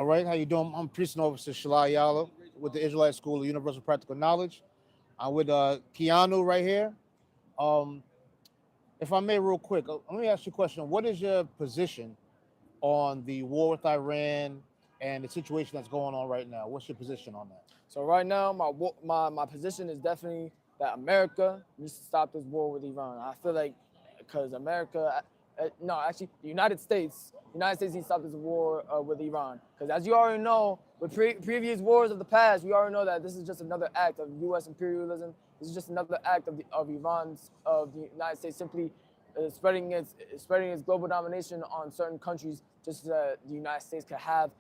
All right, how you doing? I'm Priest and Officer Shalai Yala with the Israelite School of Universal Practical Knowledge. I'm with Keanu right here. Um, if I may, real quick, let me ask you a question. What is your position on the war with Iran and the situation that's going on right now? What's your position on that? So right now, my position is definitely that America needs to stop this war with Iran. I feel like because America, no, actually, the United States needs to stop this war with Iran. Because as you already know, with previous wars of the past, we already know that this is just another act of U.S. imperialism. This is just another act of the United States simply spreading its global domination on certain countries, just so that the United States can have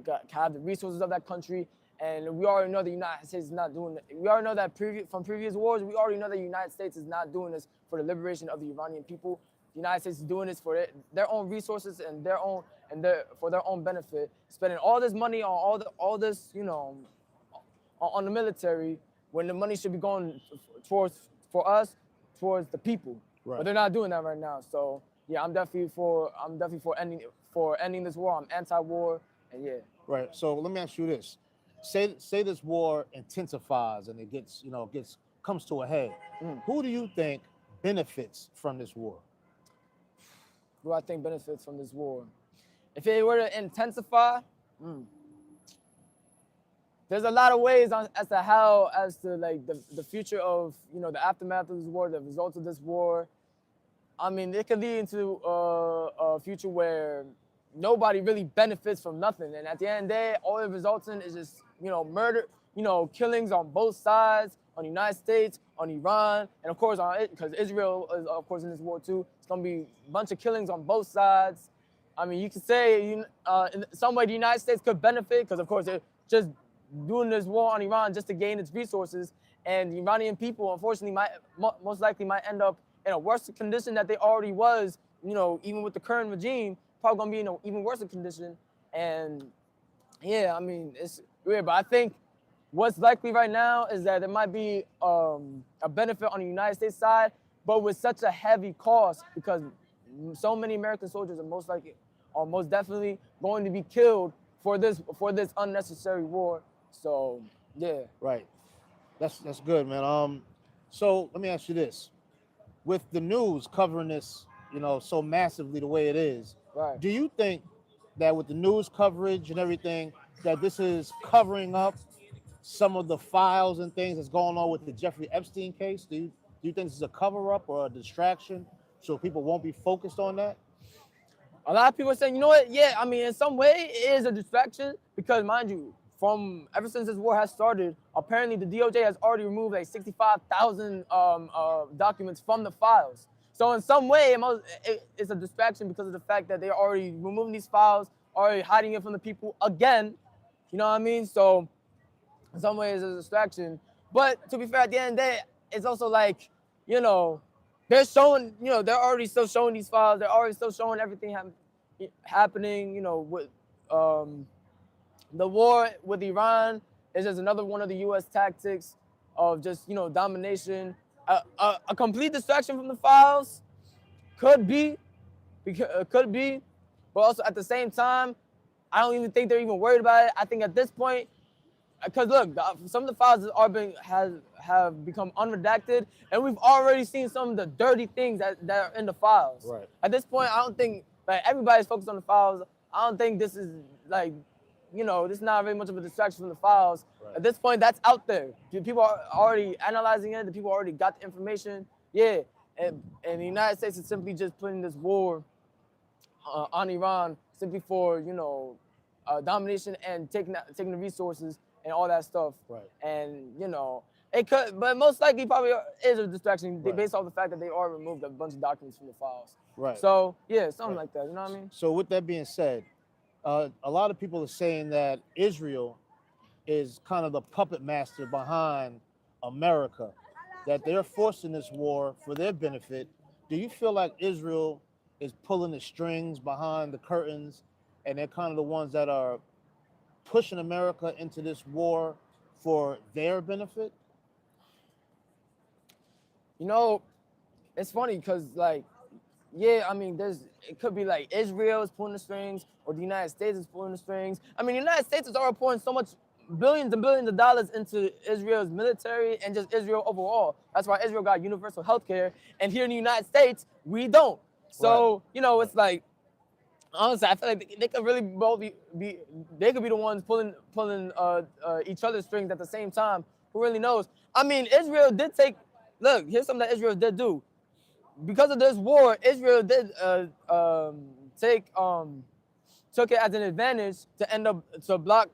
the resources of that country. And we already know the United States is not doing it. We already know that from previous wars, we already know that the United States is not doing this for the liberation of the Iranian people. The United States is doing this for their own resources and for their own benefit, spending all this money on all this, on the military, when the money should be going towards the people. Right. But they're not doing that right now. So yeah, I'm definitely for ending this war. I'm anti-war, and yeah. Right. So let me ask you this: say this war intensifies and it comes to a head. Who do you think benefits from this war? Who I think benefits from this war? If it were to intensify, there's a lot of ways as to like the future of the aftermath of this war, the results of this war. I mean, it could lead into a future where nobody really benefits from nothing, and at the end of the day, all it results in is just murder, killings on both sides, on the United States, on Iran, and of course on it, because Israel is of course in this war too. It's gonna be a bunch of killings on both sides. I mean, you could say in some way the United States could benefit because of course they're just doing this war on Iran just to gain its resources, and the Iranian people unfortunately most likely might end up in a worse condition that they already was. Even with the current regime, probably gonna be in an even worse condition. And yeah, I mean it's weird, but I think what's likely right now is that there might be a benefit on the United States side, but with such a heavy cost because so many American soldiers are most definitely going to be killed for this unnecessary war. So yeah. Right. That's good, man. So let me ask you this: with the news covering this, so massively the way it is, Right. do you think that with the news coverage and everything, that this is covering up some of the files and things that's going on with the Jeffrey Epstein case? Do you think this is a cover up or a distraction so people won't be focused on that? A lot of people are saying, you know what? Yeah, I mean, in some way, it is a distraction because, mind you, ever since this war has started, apparently the DOJ has already removed like 65,000 documents from the files. So in some way, it's a distraction because of the fact that they're already removing these files, already hiding it from the people again. You know what I mean? So in some ways, it's a distraction. But to be fair, at the end of the day, it's also like, they're showing, they're already still showing these files. They're already still showing everything happening, with the war with Iran is just another one of the U.S. tactics of just, domination. A complete distraction from the files could be, but also at the same time, I don't even think they're even worried about it. I think at this point, because look, some of the files have become unredacted, and we've already seen some of the dirty things that are in the files. Right. At this point, I don't think everybody's focused on the files. I don't think this is this is not very much of a distraction from the files. Right. At this point, that's out there. People are already analyzing it. The people already got the information. Yeah, and the United States is simply just putting this war on Iran simply for domination and taking the resources and all that stuff. Right. And it could, but most likely probably is a distraction Right. based off the fact that they already removed a bunch of documents from the files. Right. So yeah, something Right. like that. You know what I mean? So with that being said, a lot of people are saying that Israel is kind of the puppet master behind America, that they're forcing this war for their benefit. Do you feel like Israel is pulling the strings behind the curtains and they're kind of the ones that are pushing America into this war for their benefit? It's funny because yeah, I mean, it could be like Israel is pulling the strings or the United States is pulling the strings. I mean, the United States is already pouring so much billions and billions of dollars into Israel's military and just Israel overall. That's why Israel got universal health care. And here in the United States, we don't. Right. So, it's like, honestly, I feel like they could really both be they could be the ones pulling each other's strings at the same time. Who really knows? I mean, Israel did take. Look, here's something that Israel did do. Because of this war, Israel did took it as an advantage to end up to block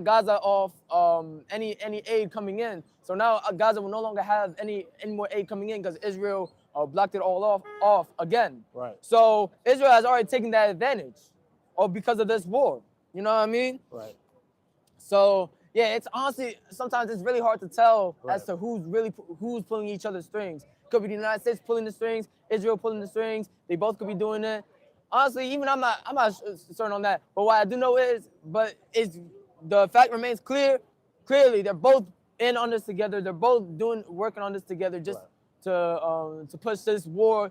Gaza off any aid coming in. So now Gaza will no longer have any more aid coming in because Israel blocked it all off again. Right. So Israel has already taken that advantage, because of this war. You know what I mean? Right. So yeah, it's honestly sometimes it's really hard to tell Right. as to who's pulling each other's strings. Could be the United States pulling the strings, Israel pulling the strings. They both could be doing it. Honestly, even I'm not certain on that. But what I do know is the fact remains clearly they're both in on this together. They're both working on this together just to push this war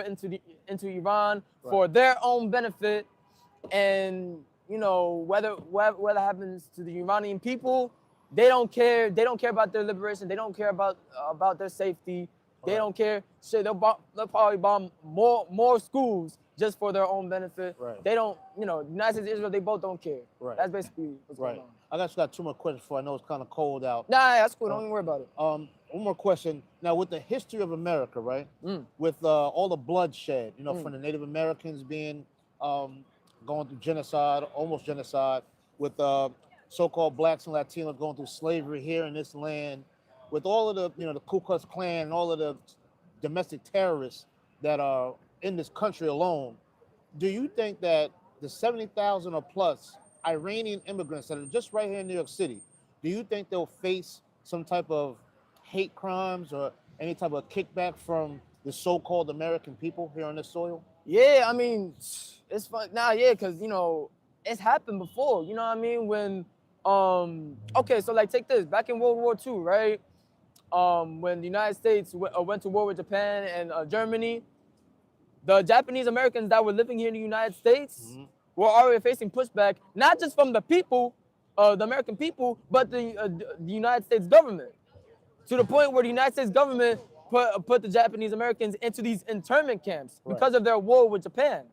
into Iran for their own benefit. And whether happens to the Iranian people, they don't care. They don't care about their liberation. They don't care about their safety. They don't care. Shit, they'll probably bomb more schools just for their own benefit. Right. They don't, the United States and Israel, they both don't care. Right. That's basically what's going on. I just got two more questions before I know it's kind of cold out. Nah, that's cool. Don't even worry about it. One more question. Now, with the history of America, right? With all the bloodshed, from the Native Americans being going through genocide, almost genocide, with so-called blacks and Latinos going through slavery here in this land, with all of the, the Ku Klux Klan and all of the domestic terrorists that are in this country alone, do you think that the 70,000 or plus Iranian immigrants that are just right here in New York City, do you think they'll face some type of hate crimes or any type of kickback from the so-called American people here on this soil? Yeah, I mean, it's fun. Because, it's happened before. You know what I mean? When, okay, so like take this. Back in World War II, right? When the United States went to war with Japan and Germany, the Japanese Americans that were living here in the United States were already facing pushback, not just from the people, the American people, but the United States government. To the point where the United States government put the Japanese Americans into these internment camps because of their war with Japan.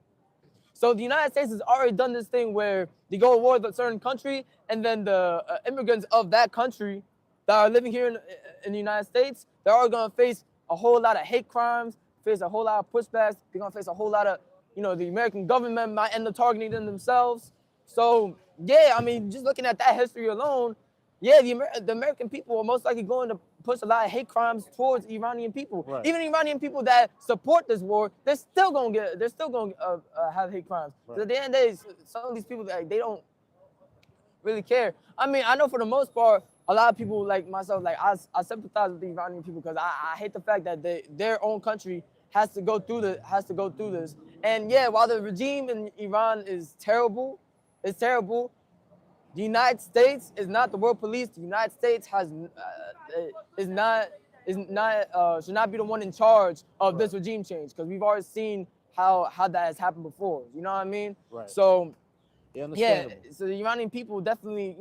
So the United States has already done this thing where they go to war with a certain country, and then the immigrants of that country that are living here in the United States, they're all going to face a whole lot of hate crimes, face a whole lot of pushbacks. They're going to face a whole lot of, the American government might end up targeting them themselves. So, yeah, I mean, just looking at that history alone, yeah, the American people are most likely going to push a lot of hate crimes towards Iranian people. Right. Even Iranian people that support this war, they're still going to have hate crimes. Right. At the end of the day, some of these people, they don't really care. I mean, I know for the most part, a lot of people like myself, like I sympathize with the Iranian people because I hate the fact that their own country has to go through this. And yeah, while the regime in Iran is terrible, the United States is not the world police. The United States should not be the one in charge of this regime change because we've already seen how that has happened before. You know what I mean? Right. So yeah, so the Iranian people definitely,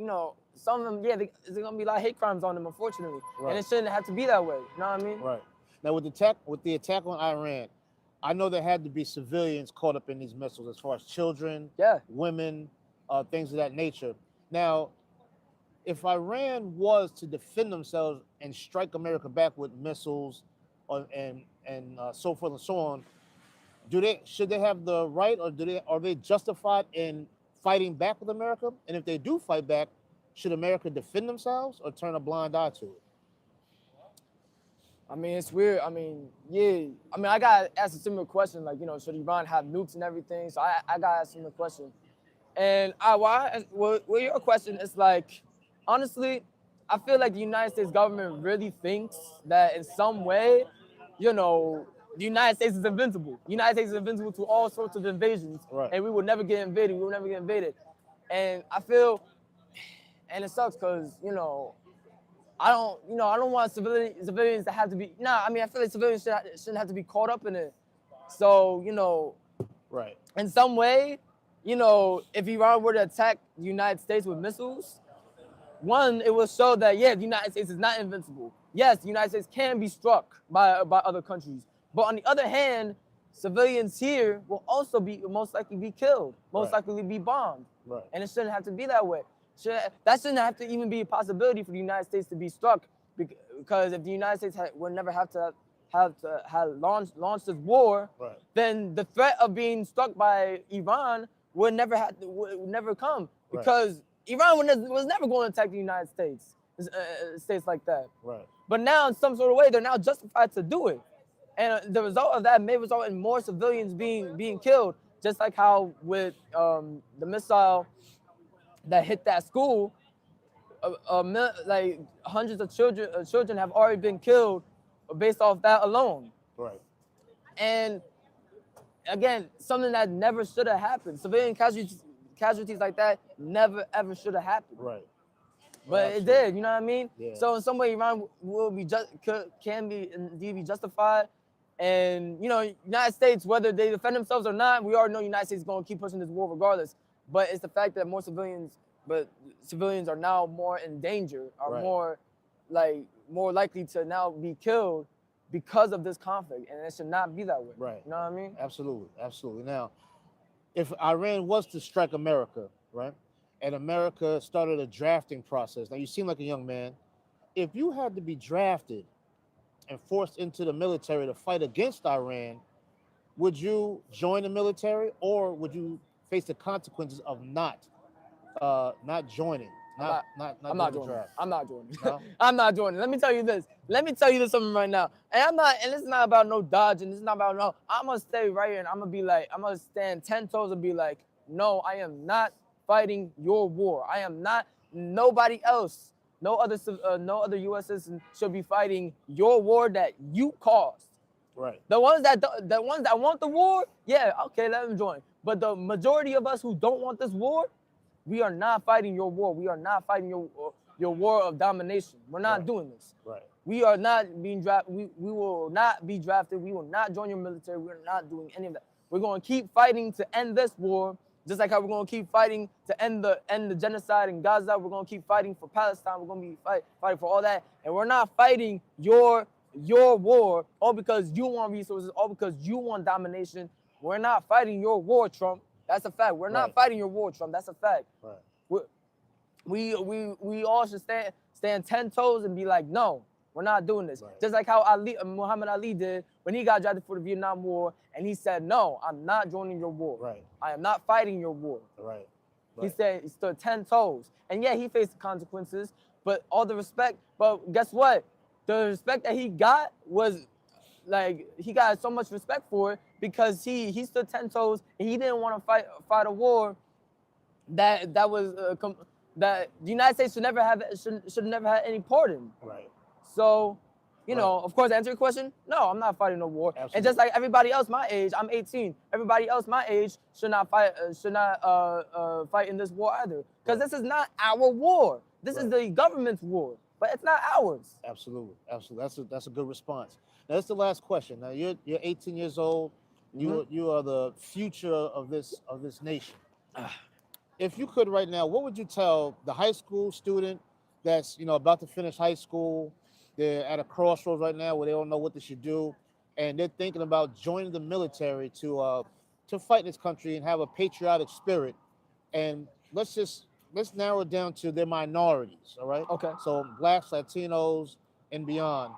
some of them, there's gonna be a lot of hate crimes on them, unfortunately, and it shouldn't have to be that way. You know what I mean? Right. Now with the attack on Iran, I know there had to be civilians caught up in these missiles, as far as children, women, things of that nature. Now, if Iran was to defend themselves and strike America back with missiles, and so forth and so on, should they have the right, or are they justified in fighting back with America? And if they do fight back, should America defend themselves or turn a blind eye to it? I mean, it's weird. I mean, yeah. I mean, I got to ask a similar question, like, should Iran have nukes and everything? So I got to ask a similar question. And your question is like, honestly, I feel like the United States government really thinks that in some way, the United States is invincible. The United States is invincible to all sorts of invasions, and we will never get invaded. We will never get invaded. And I feel, and it sucks because, I don't want civilians to have to be. Nah, I mean, I feel like civilians shouldn't have to be caught up in it. So, Right. in some way, if Iran were to attack the United States with missiles, one, it will show that, yeah, the United States is not invincible. Yes, the United States can be struck by other countries. But on the other hand, civilians here will also most likely be killed, most Right. likely be bombed. Right. And it shouldn't have to be that way. That shouldn't have to even be a possibility for the United States to be struck, because if the United States would never have launched this war, Right. then the threat of being struck by Iran would never come, because Iran was never going to attack the United States, states like that. Right. But now, in some sort of way, they're now justified to do it, and the result of that may result in more civilians being killed, just like how with the missile that hit that school, like hundreds of children have already been killed based off that alone. Right. And again, something that never should have happened. Civilian casualties like that never ever should have happened. Right. But it did, you know what I mean? Yeah. So in some way, Iran can be indeed be justified. And United States, whether they defend themselves or not, we already know United States is going to keep pushing this war regardless. But it's the fact that civilians are now more in danger, are more likely to now be killed because of this conflict, and it should not be that way. Right. You know what I mean? Absolutely. Absolutely. Now, if Iran was to strike America, right, and America started a drafting process, now you seem like a young man. If you had to be drafted and forced into the military to fight against Iran, would you join the military, or would you face the consequences of not joining? I'm not doing it. I'm not doing it. No? I'm not doing it. Let me tell you this something right now. And it's not about no dodging. It's not about no. I'm gonna stay right here and I'm gonna stand 10 toes and be like, no, I am not fighting your war. I am not. Nobody else, no other U.S. citizen should be fighting your war that you caused. Right. The ones that want the war, yeah, okay, let them join. But the majority of us who don't want this war, we are not fighting your war. We are not fighting your war of domination. We're not doing this. Right. We are not being drafted. We will not be drafted. We will not join your military. We're not doing any of that. We're going to keep fighting to end this war, just like how we're going to keep fighting to end the genocide in Gaza. We're going to keep fighting for Palestine. We're going to be fighting for all that. And we're not fighting your war all because you want resources, all because you want domination. We're not fighting your war, Trump. That's a fact. We're not fighting your war, Trump. That's a fact. Right. We all should stand 10 toes and be like, no, we're not doing this. Right. Just like how Muhammad Ali did when he got drafted for the Vietnam War, and he said, no, I'm not joining your war. Right. I am not fighting your war. Right. He said he stood 10 toes. And yeah, he faced the consequences, but all the respect. But guess what? The respect that he got was like, he got so much respect for it because he stood 10 toes and he didn't want to fight a war that was that the United States should never have had any part in. Right. So, of course, to answer your question, no, I'm not fighting no war. Absolutely. And just like everybody else my age, I'm 18. Everybody else my age should not fight in this war either, because this is not our war. This is the government's war, but it's not ours. Absolutely. Absolutely. That's a good response. Now, that's the last question. Now, you're 18 years old. You are the future of this nation. If you could right now, what would you tell the high school student that's about to finish high school? They're at a crossroads right now where they don't know what they should do, and they're thinking about joining the military to fight in this country and have a patriotic spirit. And let's narrow it down to their minorities. All right. Okay. So blacks, Latinos, and beyond.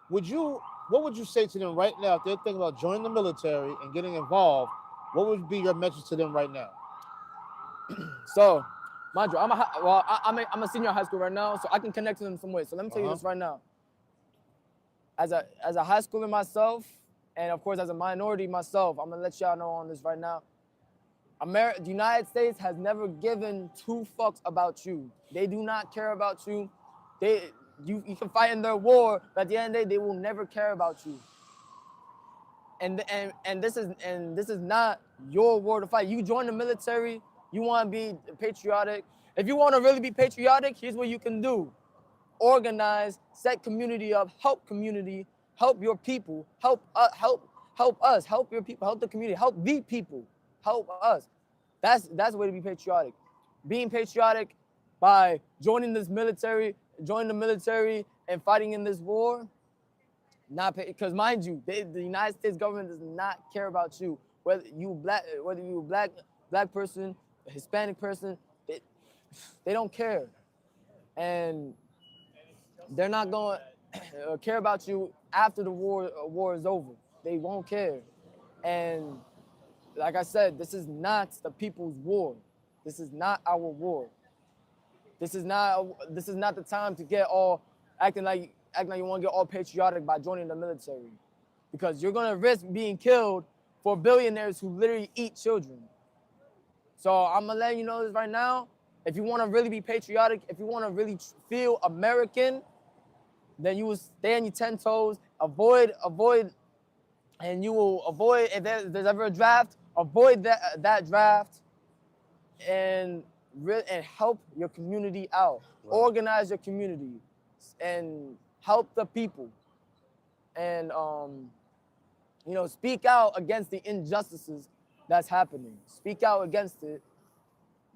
What would you say to them right now if they're thinking about joining the military and getting involved? What would be your message to them right now? So, mind you, I'm a senior in high school right now, so I can connect to them some way. So let me tell you this right now. As a high schooler myself, and of course as a minority myself, I'm gonna let y'all know on this right now. The United States has never given two fucks about you. They do not care about you. You can fight in their war, but at the end of the day, they will never care about you. And this is not your war to fight. You join the military. You want to be patriotic. If you want to really be patriotic, here's what you can do. organize, set community up, help community, help your people, help us, help your people, help the community, help the people, help us. That's the way to be patriotic. Being patriotic by joining the military and fighting in this war. Not because, mind you, the United States government does not care about you. Whether you black person, a Hispanic person, they don't care, and they're not going to care about you after the war is over. They won't care, and like I said, this is not the people's war. This is not our war. This is not the time to get all acting like you want to get all patriotic by joining the military, because you're gonna risk being killed for billionaires who literally eat children. So I'm gonna let you know this right now. If you want to really be patriotic, if you want to really feel American, then you will stay on your 10 toes, avoid, and you will avoid, if there's ever a draft, avoid that draft, and help your community out. Right. Organize your community and help the people, and speak out against the injustices that's happening. Speak out against it.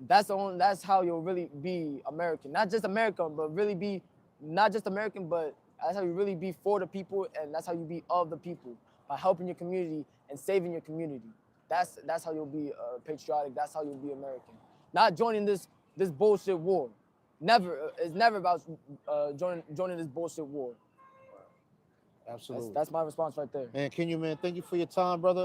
That's how you'll really be American. Not just American, but really be not just American, but that's how you really be for the people, and that's how you be of the people, by helping your community and saving your community. That's how you'll be patriotic. That's how you'll be American. Not joining this bullshit war. Never. It's never about joining this bullshit war. Absolutely. That's my response right there. Man, Kenya, man, thank you for your time, brother.